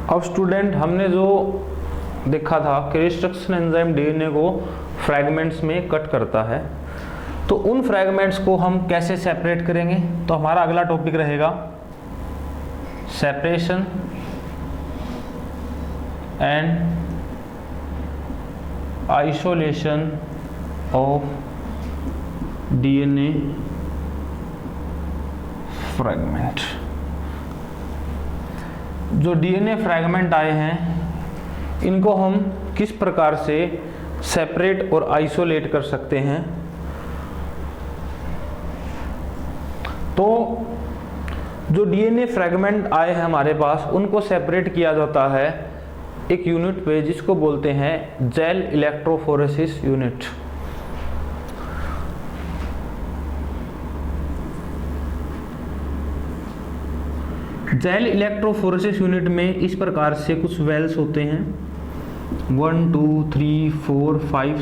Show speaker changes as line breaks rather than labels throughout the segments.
अब स्टूडेंट, हमने जो देखा था कि रिस्ट्रक्शन एंजाइम डीएनए को फ्रैगमेंट्स में कट करता है, तो उन फ्रैगमेंट्स को हम कैसे सेपरेट करेंगे। तो हमारा अगला टॉपिक रहेगा separation and isolation of DNA fragment. जो डीएनए फ्रैगमेंट आए हैं इनको हम किस प्रकार से सेपरेट और आइसोलेट कर सकते हैं। तो जो डीएनए फ्रैगमेंट आए हैं हमारे पास, उनको सेपरेट किया जाता है एक यूनिट पे जिसको बोलते हैं gel electrophoresis unit. Gel electrophoresis unit में इस प्रकार से कुछ वेल्स होते हैं 1 2 3 4 5,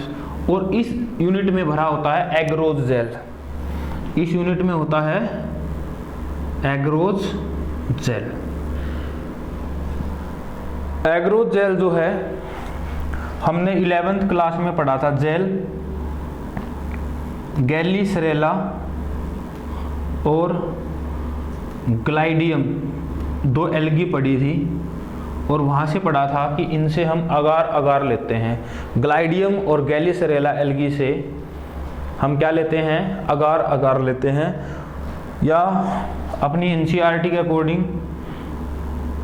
और इस यूनिट में भरा होता है एग्रोज जेल। इस यूनिट में होता है एग्रोज जेल। एग्रोज जेल जो है हमने 11th क्लास में पढ़ा था। जेल गैलीसेरेला और ग्लाइडियम दो एल्गी पड़ी थी, और वहाँ से पढ़ा था कि इनसे हम अगार अगार लेते हैं। ग्लाइडियम और गैलीसेरेला एल्गी से हम क्या लेते हैं, अगार अगार लेते हैं, या अपनी एनसीईआरटी के अकॉर्डिंग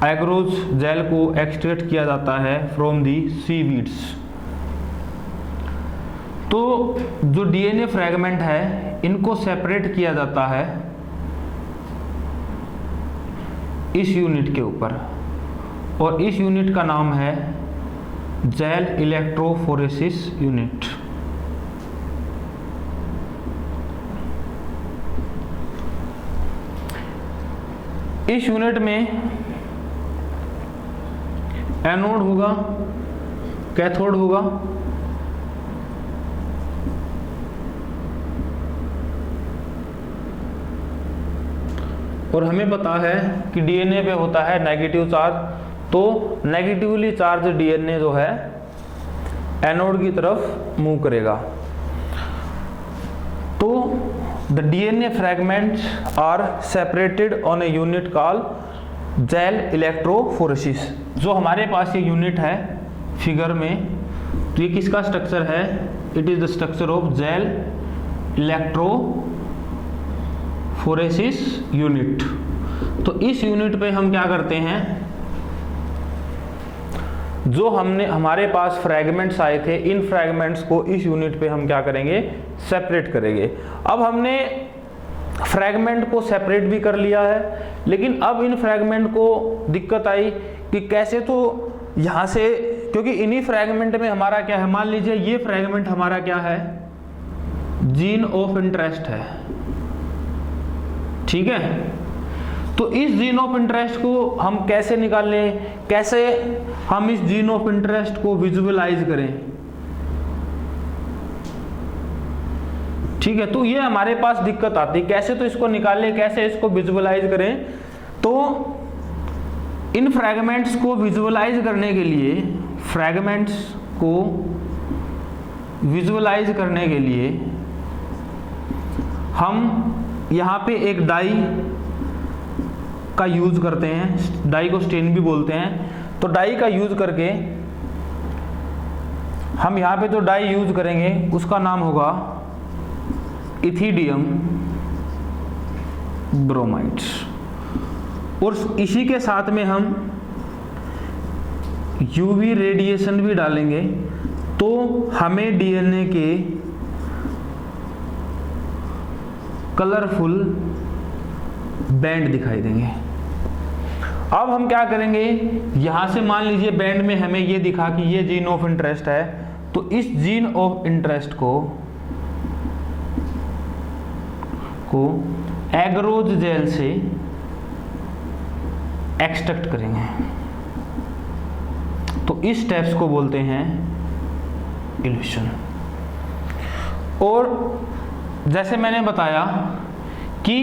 एग्रोज जेल को एक्सट्रैक्ट किया जाता है फ्रॉम दी सीवीड्स। तो जो डीएनए फ्रैगमेंट है इनको सेपरेट किया जाता है इस यूनिट के ऊपर, और इस यूनिट का नाम है जेल इलेक्ट्रोफोरेसिस यूनिट। इस यूनिट में एनोड होगा, कैथोड होगा, और हमें पता है कि डीएनए पे होता है नेगेटिव चार्ज। तो नेगेटिवली चार्ज डीएनए जो है एनोड की तरफ मूव करेगा। तो the DNA fragments are separated on a unit called gel electrophoresis. जो हमारे पास ये यूनिट है फिगर में, तो ये किसका स्ट्रक्चर है, it is the structure of gel electrophoresis unit. तो इस यूनिट पे हम क्या करते हैं, जो हमारे पास फ्रैगमेंट्स आए थे, इन फ्रैगमेंट्स को इस यूनिट पे हम क्या करेंगे, सेपरेट करेंगे। अब हमने फ्रैगमेंट को सेपरेट भी कर लिया है, लेकिन अब इन फ्रैगमेंट को दिक्कत आई कि कैसे, तो यहाँ से, क्योंकि इन्हीं फ्रैगमेंट में हमारा क्या है, मान लीजिए ये फ्रैगमेंट हमारा क्या है, जीन ऑफ इंटरेस्ट है, ठीक है। तो इस जीन ऑफ इंटरेस्ट को हम कैसे निकाल लें, कैसे हम इस जीन ऑफ इंटरेस्ट को विजुअलाइज करें, ठीक है। तो ये हमारे पास दिक्कत आती है, कैसे तो इसको निकालें, कैसे इसको विजुअलाइज करें। तो इन फ्रैगमेंट्स को विजुअलाइज करने के लिए, फ्रैगमेंट्स को विजुअलाइज करने के लिए हम यहाँ पे एक डाई का यूज करते हैं, डाई को स्टेन भी बोलते हैं। तो डाई का यूज करके हम यहाँ पे जो डाई यूज करेंगे उसका नाम होगा इथिडियम ब्रोमाइड, और इसी के साथ में हम यूवी रेडिएशन भी डालेंगे, तो हमें डीएनए के कलरफुल बैंड दिखाई देंगे। अब हम क्या करेंगे, यहां से मान लीजिए बैंड में हमें ये दिखा कि ये जीन ऑफ इंटरेस्ट है, तो इस जीन ऑफ इंटरेस्ट को एग्रोज जेल से एक्सट्रैक्ट करेंगे। तो इस स्टेप्स को बोलते हैं इल्यूशन। और जैसे मैंने बताया कि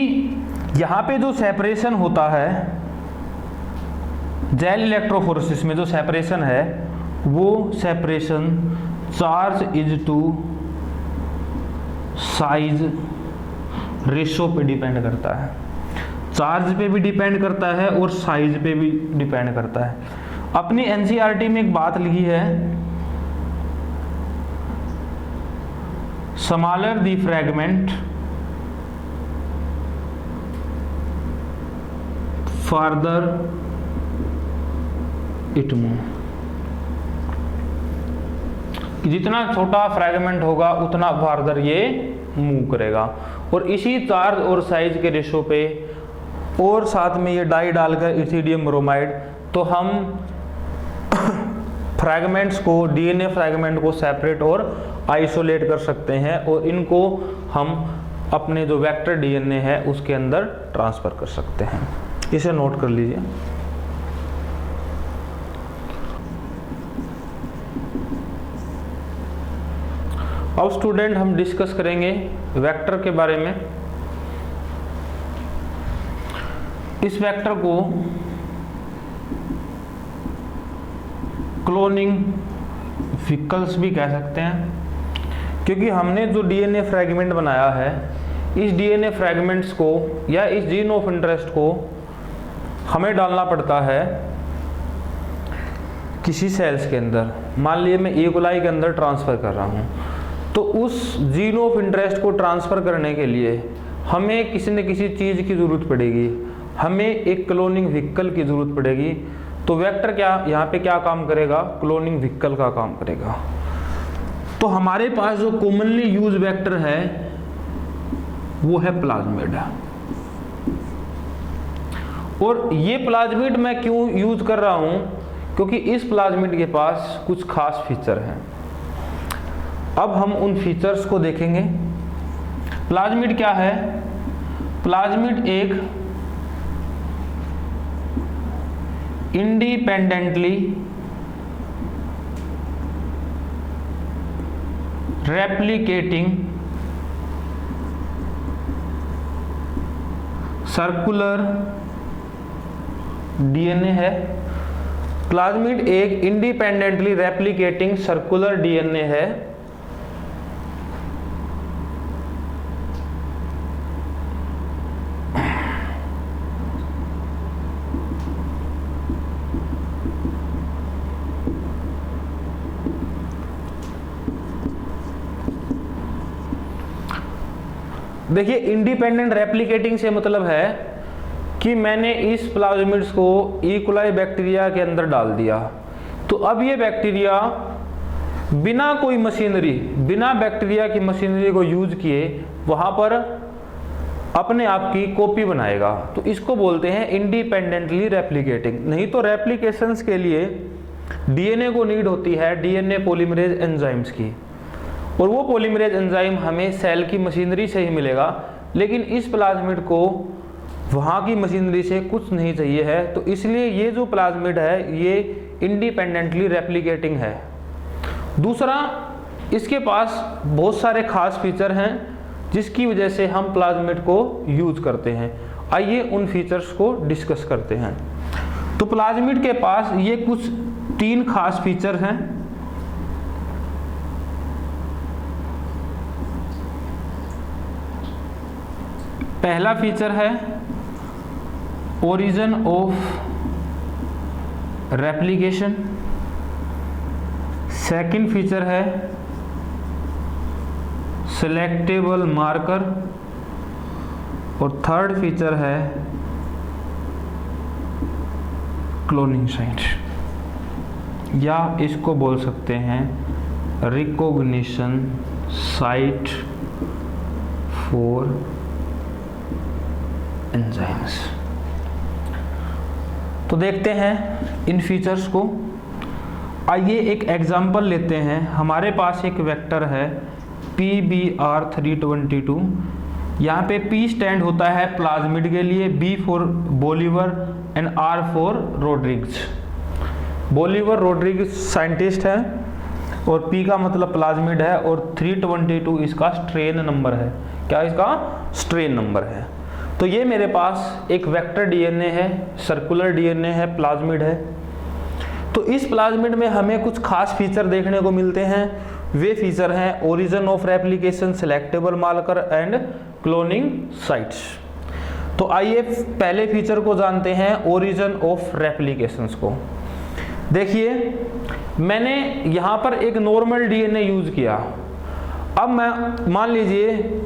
यहाँ पे जो सेपरेशन होता है जेल इलेक्ट्रोफोरेसिस में जो सेपरेशन है वो separation charge is to size ratio पे डिपेंड करता है, चार्ज पे भी डिपेंड करता है और साइज पे भी डिपेंड करता है। अपनी एनसीईआरटी में एक बात लिखी है, smaller the fragment farther it move, जितना छोटा फ्रैगमेंट होगा उतना फार्दर ये मूव करेगा। और इसी चार्ज और साइज के रेशो पे और साथ में ये डाई डालकर इथिडियम ब्रोमाइड, तो हम फ्रैगमेंट्स को, डीएनए फ्रैगमेंट को सेपरेट और आइसोलेट कर सकते हैं और इनको हम अपने जो वेक्टर डीएनए है उसके अंदर ट्रांसफर कर सकते हैं। इसे नोट कर लीजिए। अब स्टूडेंट हम डिस्कस करेंगे वेक्टर के बारे में। इस वेक्टर को क्लोनिंग व्हीकल्स भी कह सकते हैं, क्योंकि हमने जो डीएनए फ्रैगमेंट बनाया है, इस डीएनए फ्रैगमेंट्स को या इस जीन ऑफ इंटरेस्ट को हमें डालना पड़ता है किसी सेल्स के अंदर। मान लीजिए मैं ई कोलाई के अंदर ट्रांसफ़र कर रहा हूँ, तो उस जीन ऑफ इंटरेस्ट को ट्रांसफ़र करने के लिए हमें किसी न किसी चीज़ की ज़रूरत पड़ेगी, हमें एक क्लोनिंग व्हीकल की ज़रूरत पड़ेगी। तो वेक्टर क्या यहाँ पे क्या काम करेगा, क्लोनिंग व्हीकल का काम करेगा। तो हमारे पास जो कॉमनली यूज वेक्टर है वो है प्लाज्मिड। और ये प्लाज्मिड मैं क्यों यूज कर रहा हूँ, क्योंकि इस प्लाज्मिड के पास कुछ खास फीचर हैं। अब हम उन फीचर्स को देखेंगे। प्लाज्मिड क्या है? प्लाज्मिड एक इंडिपेंडेंटली रेप्लिकेटिंग सर्कुलर डीएनए है। प्लाज्मिड एक इंडिपेंडेंटली रेप्लिकेटिंग सर्कुलर डीएनए है देखिए, इंडिपेंडेंट रेप्लिकेटिंग से मतलब है कि मैंने इस प्लाज्मिड्स को ई कोलाई बैक्टीरिया के अंदर डाल दिया, तो अब ये बैक्टीरिया बिना कोई मशीनरी, बिना बैक्टीरिया की मशीनरी को यूज किए वहां पर अपने आप की कॉपी बनाएगा। तो इसको बोलते हैं इंडिपेंडेंटली रेप्लिकेटिंग। नहीं तो रेप्लिकेशंस के लिए डीएनए को नीड होती है डीएनए पॉलीमरेज एंजाइम्स की, और वो पॉलीमरेज एंजाइम हमें सेल की मशीनरी से ही मिलेगा। लेकिन इस प्लाज्मिड को वहाँ की मशीनरी से कुछ नहीं चाहिए है, तो इसलिए ये जो प्लाज्मिड है ये इंडिपेंडेंटली रेप्लिकेटिंग है। दूसरा, इसके पास बहुत सारे खास फीचर हैं जिसकी वजह से हम प्लाज्मिड को यूज करते हैं। आइए उन फीचर्स को डिस्कस करते हैं। तो प्लाज्मिड के पास ये कुछ 3 खास फीचर हैं। पहला फीचर है origin of replication, second feature है सिलेक्टेबल मार्कर, और थर्ड फीचर है क्लोनिंग साइट, या इसको बोल सकते हैं रिकॉग्निशन साइट फॉर एंजाइम्स। तो देखते हैं इन फीचर्स को। आइए एक एग्जांपल लेते हैं। हमारे पास एक वेक्टर है PBr322। यहाँ पे P स्टैंड होता है प्लाज्मिड के लिए, B for Bolivar and R for Rodriguez. Bolivar Rodriguez scientist है और P का मतलब प्लाज्मिड है, और 322 इसका स्ट्रेन नंबर है। क्या इसका स्ट्रेन नंबर है? तो ये मेरे पास एक वेक्टर डीएनए है, सर्कुलर डीएनए है, प्लाज्मिड है। तो इस प्लाज्मिड में हमें कुछ खास फीचर देखने को मिलते हैं। वे फीचर हैं origin of replication, selectable marker and cloning sites. तो आइए पहले फीचर को जानते हैं, ओरिजिन ऑफ रेप्लिकेशंस को। देखिए मैंने यहाँ पर एक नॉर्मल डीएनए यूज किया। अब मैं मान लीजिए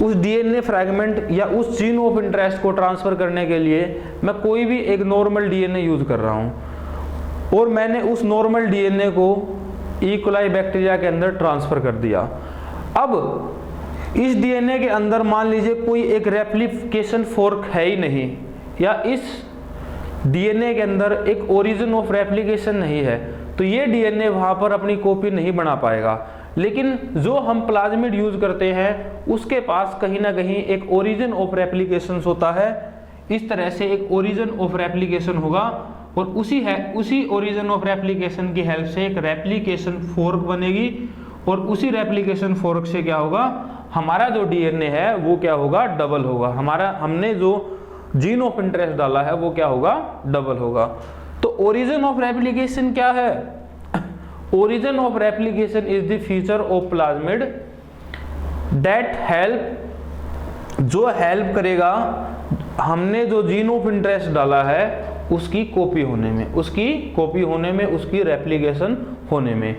उस डीएनए फ्रैगमेंट या उस जीन ऑफ इंटरेस्ट को ट्रांसफर करने के लिए मैं कोई भी एक नॉर्मल डीएनए यूज कर रहा हूँ और मैंने उस नॉर्मल डीएनए को ई कोलाई बैक्टीरिया के अंदर ट्रांसफर कर दिया। अब इस डीएनए के अंदर मान लीजिए कोई एक रेप्लिकेशन फोर्क है ही नहीं, या इस डीएनए के अंदर एक ओरिजिन ऑफ रेप्लिकेशन नहीं है, तो ये डीएनए वहां पर अपनी कॉपी नहीं बना पाएगा। लेकिन जो हम प्लाज्मिड यूज करते हैं उसके पास कहीं ना कहीं एक ओरिजिन ऑफ रेप्लिकेशन होता है। इस तरह से एक ओरिजिन ऑफ रेप्लिकेशन होगा और उसी ओरिजिन ऑफ रेप्लिकेशन की हेल्प से एक रेप्लिकेशन फोर्क बनेगी और उसी रेप्लिकेशन फोर्क से क्या होगा, हमारा जो डीएनए है वो क्या होगा, डबल होगा। हमने जो जीन ऑफ इंटरेस्ट डाला है वो क्या होगा, डबल होगा। तो ओरिजिन ऑफ रेप्लिकेशन क्या है? Origin of replication is the feature of plasmid that help, जो हेल्प करेगा हमने जो जीन ऑफ इंटरेस्ट डाला है उसकी कॉपी होने में, उसकी रेप्लिकेशन होने में।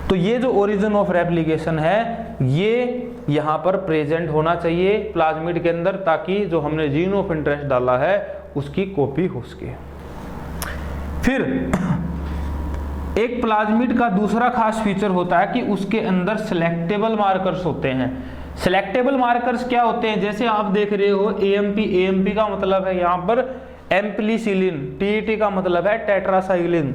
तो ये जो ओरिजिन ऑफ रेप्लिकेशन है ये यहाँ पर प्रेजेंट होना चाहिए प्लाज्मिड के अंदर, ताकि जो हमने जीन ऑफ इंटरेस्ट डाला है उसकी कॉपी हो सके। फिर एक प्लाज्मिड का दूसरा खास फीचर होता है कि उसके अंदर सिलेक्टेबल मार्कर्स होते हैं। सिलेक्टेबल मार्कर्स क्या होते हैं? जैसे आप देख रहे हो एएमपी का मतलब है यहाँ पर एम्पलीसिलिन, टीईटी का मतलब है टेट्रासाइलिन।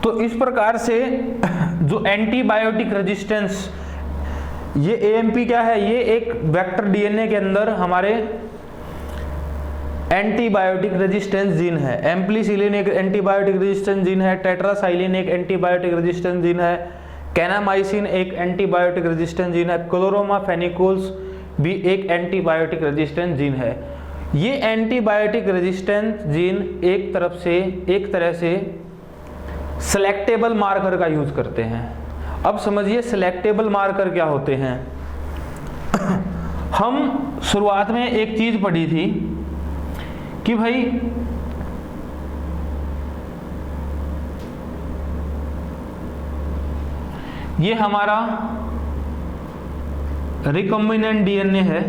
तो इस प्रकार से जो एंटीबायोटिक रेजिस्टेंस, ये एएमपी क्या है, ये एक वेक्टर डीएनए के अंदर हमारे एंटीबायोटिक रेजिस्टेंस जीन है। एम्पलीसिलिन एक एंटीबायोटिक रेजिस्टेंस जीन है, टेट्रासाइलिन एक एंटीबायोटिक रेजिस्टेंस जीन है, कैनामाइसिन एक एंटीबायोटिक रेजिस्टेंस जीन है, क्लोरोमा फेनिकोल्स भी एक एंटीबायोटिक रेजिस्टेंस जीन है। ये एंटीबायोटिक रेजिस्टेंस जीन एक तरह से सिलेक्टेबल मार्कर का यूज करते हैं। अब समझिए सिलेक्टेबल मार्कर क्या होते हैं। हम शुरुआत में एक चीज पढ़ी थी कि भाई ये हमारा रिकॉम्बिनेंट डीएनए है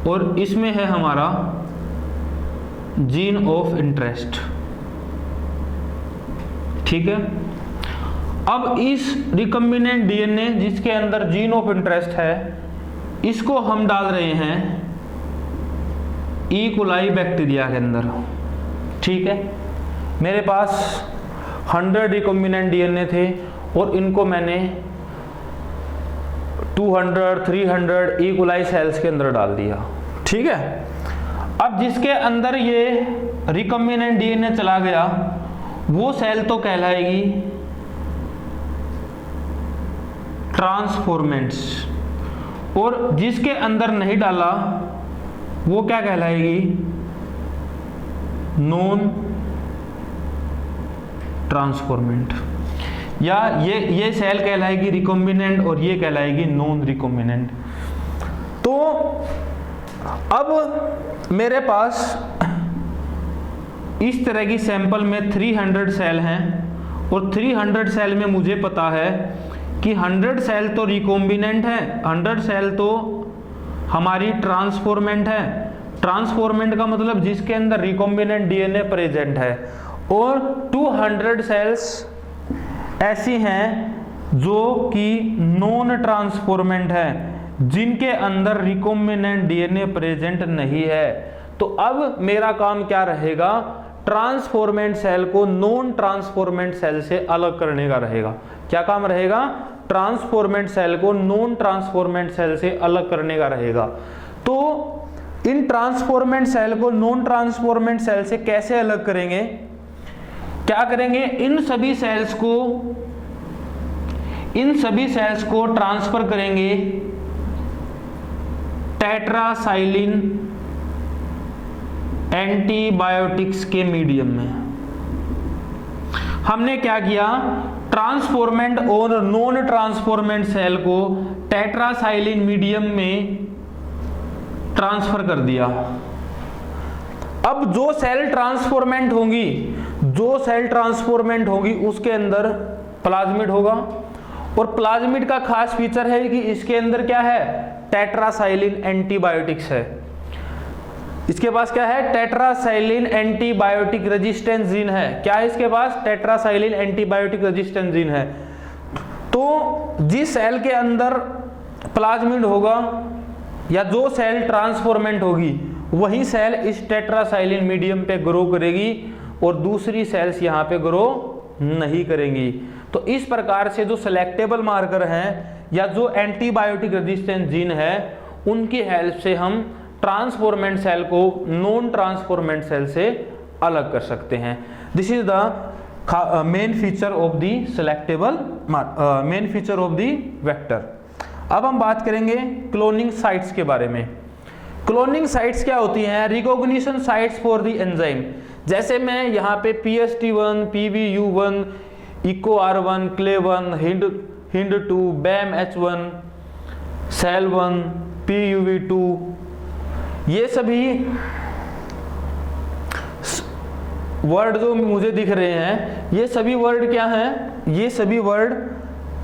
और इसमें है हमारा जीन ऑफ इंटरेस्ट, ठीक है। अब इस रिकॉम्बिनेंट डीएनए जिसके अंदर जीन ऑफ इंटरेस्ट है, इसको हम डाल रहे हैं ई कोलाई बैक्टीरिया के अंदर, ठीक है। मेरे पास 100 रिकॉम्बिनेंट डीएनए थे और इनको मैंने 200, 300 ई कोलाई सेल्स के अंदर डाल दिया, ठीक है। अब जिसके अंदर ये रिकॉम्बिनेंट डीएनए चला गया वो सेल तो कहलाएगी ट्रांसफॉर्मेंट्स, और जिसके अंदर नहीं डाला वो क्या कहलाएगी, नॉन ट्रांसफॉर्मेंट। या ये सेल कहलाएगी रिकॉम्बिनेंट और ये कहलाएगी नॉन रिकॉम्बिनेंट। तो अब मेरे पास इस तरह की सैंपल में 300 सेल हैं और 300 सेल में मुझे पता है कि 100 सेल तो रिकॉम्बिनेंट है, 100 सेल तो हमारी ट्रांसफॉर्मेंट है। ट्रांसफॉर्मेंट का मतलब जिसके अंदर रिकॉम्बिनेंट डीएनए प्रेजेंट है, और 200 सेल्स ऐसी हैं जो कि नॉन ट्रांसफॉर्मेंट है, जिनके अंदर रिकॉम्बिनेंट डीएनए प्रेजेंट नहीं है। तो अब मेरा काम क्या रहेगा, ट्रांसफॉर्मेंट सेल को नॉन ट्रांसफॉर्मेंट सेल से अलग करने का रहेगा। क्या काम रहेगा? ट्रांसफॉर्मेंट सेल को नॉन ट्रांसफॉर्मेंट सेल से अलग करने का रहेगा। तो इन ट्रांसफॉर्मेंट सेल को नॉन ट्रांसफॉर्मेंट सेल से कैसे अलग करेंगे? क्या करेंगे? इन सभी सेल्स को ट्रांसफर करेंगे टेट्रासाइलिन एंटीबायोटिक्स के मीडियम में। हमने क्या किया? ट्रांसफॉर्मेंट और नॉन ट्रांसफॉर्मेंट सेल को टेट्रासाइलिन मीडियम में ट्रांसफर कर दिया। अब जो सेल ट्रांसफॉर्मेंट होगी उसके अंदर प्लाज्मिड होगा, और प्लाज्मिड का खास फीचर है कि इसके अंदर क्या है? टेट्रासाइलिन एंटीबायोटिक्स है। इसके पास क्या है? टेट्रासाइलिन एंटीबायोटिक रेजिस्टेंस जीन है। क्या है इसके पास? टेट्रासाइलिन एंटीबायोटिक रेजिस्टेंस जीन है। तो जिस सेल के अंदर प्लाज्मिड होगा या जो सेल ट्रांसफॉर्मेंट होगी वही सेल इस टेट्रासाइलिन मीडियम पे ग्रो करेगी और दूसरी सेल्स यहाँ पे ग्रो नहीं करेंगी। तो इस प्रकार से जो सिलेक्टेबल मार्कर हैं या जो एंटीबायोटिक रेजिस्टेंस जीन है उनकी हेल्प से हम ट्रांसफॉर्मेंट सेल को नॉन ट्रांसफॉर्मेंट सेल से अलग कर सकते हैं। This is the main feature of the selectable main feature of the vector. अब हम बात करेंगे क्लोनिंग साइट्स के बारे में। क्लोनिंग साइट्स क्या होती हैं? Recognition sites for the enzyme. जैसे मैं यहाँ पे PST1, PBU1, EcoR1, CLE1, HIND2, BAMH1, SEL1, PUV2, ये सभी वर्ड जो मुझे दिख रहे हैं, ये सभी वर्ड क्या हैं? ये सभी वर्ड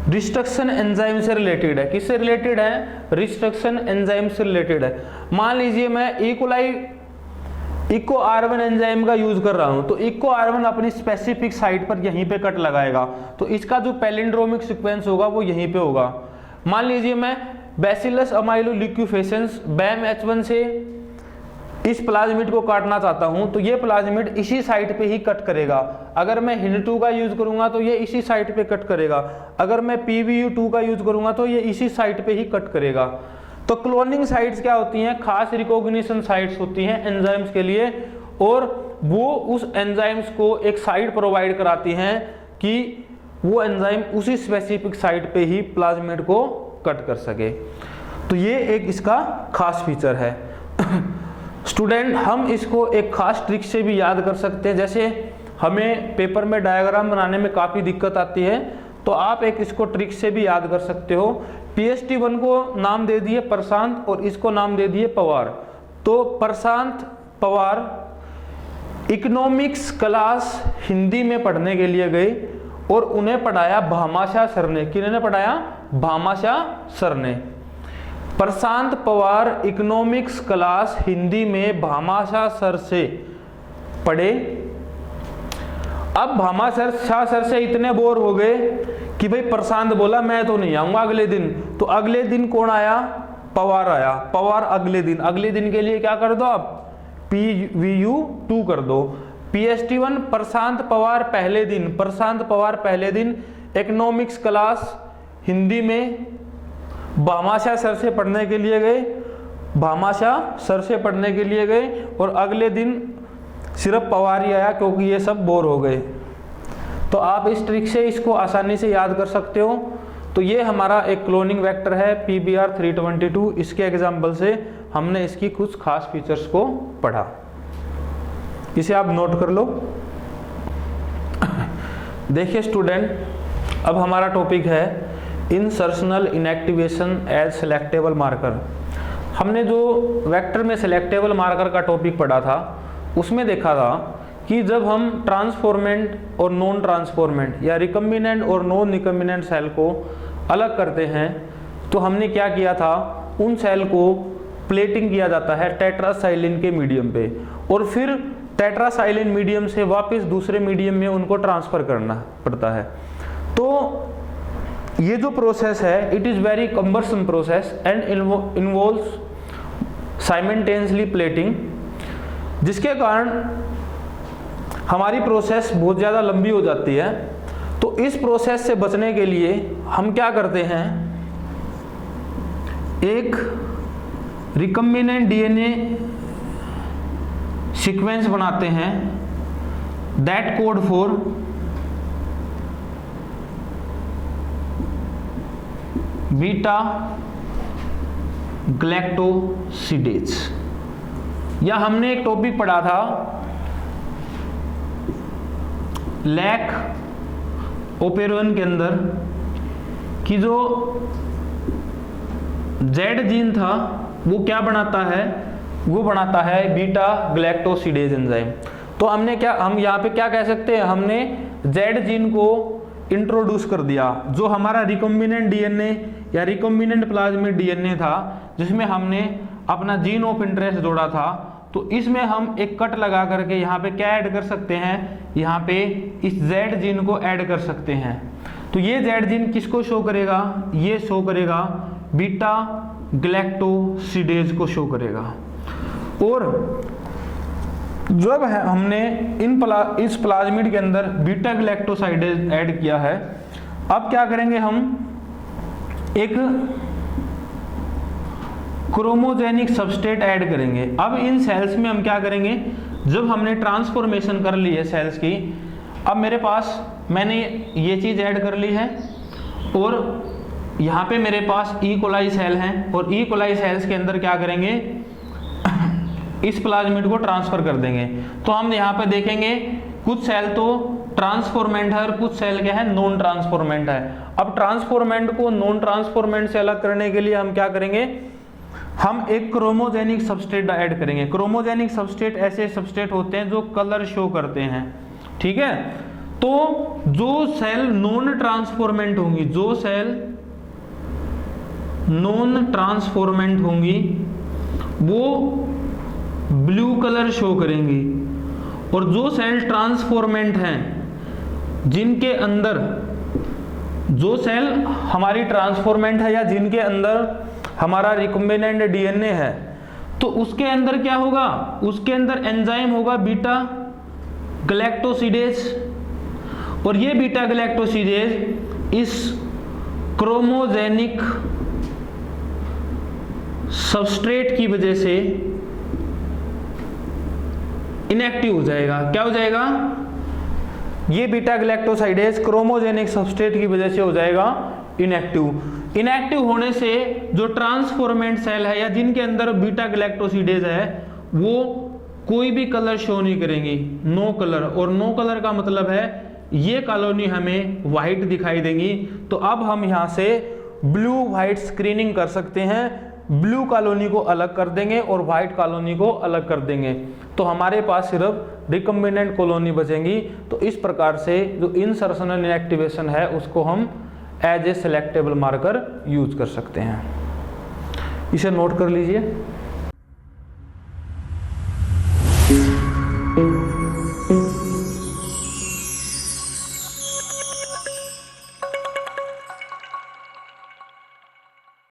रिस्ट्रक्शन एंजाइम से रिलेटेड है। किससे रिलेटेड है? रिस्ट्रक्शन एंजाइम से रिलेटेड है। मान लीजिए मैं EcoR1 एंजाइम का यूज कर रहा हूं, तो EcoR1 अपनी स्पेसिफिक साइट पर यहीं पे कट लगाएगा, तो इसका जो पैलिंड्रोमिक सीक्वेंस होगा वो यहीं पे होगा। मान लीजिए मैं बैसिलस अमाइलोलिक्यूफेसेंस BAMH1 से इस प्लाज्मिड को काटना चाहता हूं, तो ये प्लाज्मिड इसी साइट पे ही कट करेगा। अगर मैं HIND2 का यूज करूंगा तो ये इसी साइट पे कट करेगा। अगर मैं PBU2 का यूज करूंगा तो ये इसी साइट पे ही कट करेगा। तो क्लोनिंग साइट्स क्या होती हैं? खास रिकॉग्निशन साइट्स होती हैं एंजाइम्स के लिए, और वो उस एंजाइम्स को एक साइट प्रोवाइड कराती हैं कि वो एंजाइम उसी स्पेसिफिक साइट पे ही प्लाज्मिड को कट कर सके। तो ये एक इसका खास फीचर है। स्टूडेंट, हम इसको एक खास ट्रिक से भी याद कर सकते हैं। जैसे हमें पेपर में डायग्राम बनाने में काफ़ी दिक्कत आती है, तो आप एक इसको ट्रिक से भी याद कर सकते हो। PST1 को नाम दे दिए प्रशांत और इसको नाम दे दिए पवार। तो प्रशांत पवार इकोनॉमिक्स क्लास हिंदी में पढ़ने के लिए गए और उन्हें पढ़ाया भामाशाह सर ने। किन्होंने पढ़ाया? भामाशाह सर ने। प्रशांत पवार इकोनॉमिक्स क्लास हिंदी में भामाशाह सर से पढ़े। अब भामाशाह सर से इतने बोर हो गए कि भाई प्रशांत बोला मैं तो नहीं आऊंगा अगले दिन। तो अगले दिन कौन आया? पवार आया। पवार अगले दिन के लिए क्या कर दो आप? PBU2 कर दो। PST1 प्रशांत पवार पहले दिन इकोनॉमिक्स क्लास हिंदी में भामाशाह सर से पढ़ने के लिए गए और अगले दिन सिर्फ पवार ही आया क्योंकि ये सब बोर हो गए। तो आप इस ट्रिक से इसको आसानी से याद कर सकते हो। तो ये हमारा एक क्लोनिंग वेक्टर है PBR322। इसके एग्जाम्पल से हमने इसकी कुछ खास फीचर्स को पढ़ा, इसे आप नोट कर लो। देखिए स्टूडेंट, अब हमारा टॉपिक है insertional inactivation as selectable marker. हमने जो वेक्टर में सेलेक्टेबल मार्कर का टॉपिक पढ़ा था उसमें देखा था कि जब हम ट्रांसफॉर्मेंट और नॉन ट्रांसफॉर्मेंट या रिकम्बिनेंट और नॉन रिकम्बिनेंट सेल को अलग करते हैं तो हमने क्या किया था? उन सेल को प्लेटिंग किया जाता है टेट्रासाइलिन के मीडियम पे, और फिर टेट्रासाइलिन मीडियम से वापस दूसरे मीडियम में उनको ट्रांसफर करना पड़ता है। तो ये जो प्रोसेस है it is very cumbersome process and involves simultaneously plating, जिसके कारण हमारी प्रोसेस बहुत ज़्यादा लंबी हो जाती है। तो इस प्रोसेस से बचने के लिए हम क्या करते हैं, एक रिकम्बिनेंट डीएनए सीक्वेंस बनाते हैं, दैट कोड फॉर बीटा ग्लैक्टोसिडेज। या हमने एक टॉपिक पढ़ा था लैक ओपेरोन के अंदर कि जो जेड जीन था वो क्या बनाता है, वो बनाता है बीटा ग्लैक्टोसिडेज एंजाइम। तो हम यहाँ पे क्या कह सकते हैं, हमने जेड जीन को इंट्रोड्यूस कर दिया, जो हमारा रिकम्बिनेंट डीएनए या रिकम्बिनेंट प्लाज्मिड डीएनए था जिसमें हमने अपना जीन ऑफ इंटरेस्ट जोड़ा था। तो इसमें हम एक कट लगा करके यहाँ पे क्या ऐड कर सकते हैं, यहाँ पे इस जेड जीन को ऐड कर सकते हैं। तो ये जेड जीन किसको शो करेगा, ये शो करेगा बीटा ग्लैक्टोसिडेज को शो करेगा। और जब हमने इस प्लाज्मिड के अंदर बीटा ग्लैक्टोसाइडेज ऐड किया है, अब क्या करेंगे, हम एक क्रोमोजेनिक सबस्ट्रेट ऐड करेंगे। अब इन सेल्स में हम क्या करेंगे, जब हमने ट्रांसफॉर्मेशन कर ली है सेल्स की, अब मेरे पास मैंने ये चीज़ ऐड कर ली है और यहाँ पे मेरे पास ई कोलाई सेल हैं और ई कोलाई सेल्स के अंदर क्या करेंगे, इस प्लाज्मिड को ट्रांसफर कर देंगे। तो हम यहाँ पे देखेंगे कुछ सेल तो ट्रांसफॉर्मेंट है और कुछ सेल क्या है, नॉन ट्रांसफॉर्मेंट है। अब ट्रांसफॉर्मेंट को नॉन ट्रांसफॉर्मेंट से अलग करने के लिए हम क्या करेंगे, हम एक क्रोमोजेनिक सबस्ट्रेट ऐड करेंगे। क्रोमोजेनिक सबस्ट्रेट ऐसे सबस्ट्रेट होते हैं जो कलर शो करते हैं, ठीक है। तो जो सेल नॉन ट्रांसफॉर्मेंट होंगी, जो सेल नॉन ट्रांसफॉर्मेंट होंगी वो ब्लू कलर शो करेंगी, और जो सेल ट्रांसफॉर्मेंट हैं, जिनके अंदर जो सेल हमारी ट्रांसफॉर्मेंट है या जिनके अंदर हमारा रिकम्बिनेंट डीएनए है, तो उसके अंदर क्या होगा, उसके अंदर एंजाइम होगा बीटा ग्लैक्टोसिडेज। और ये बीटा ग्लैक्टोसिडेज इस क्रोमोजेनिक सबस्ट्रेट की वजह से इनएक्टिव हो जाएगा। क्या हो जाएगा, ये बीटा ग्लैक्टोसाइडेज क्रोमोजेनिक सबस्ट्रेट की वजह से हो जाएगा इनएक्टिव। इनएक्टिव होने से जो ट्रांसफॉर्मेंट सेल है या जिनके अंदर बीटा ग्लैक्टोसिडेज है वो कोई भी कलर शो नहीं करेंगी, नो कलर। और नो कलर का मतलब है ये कॉलोनी हमें व्हाइट दिखाई देंगी। तो अब हम यहाँ से ब्लू व्हाइट स्क्रीनिंग कर सकते हैं, ब्लू कॉलोनी को अलग कर देंगे और व्हाइट कॉलोनी को अलग कर देंगे, तो हमारे पास सिर्फ रिकम्बिनेंट कॉलोनी बचेंगी। तो इस प्रकार से जो इंसर्शनल इनएक्टिवेशन है उसको हम as a selectable marker use कर सकते हैं। इसे नोट कर लीजिए।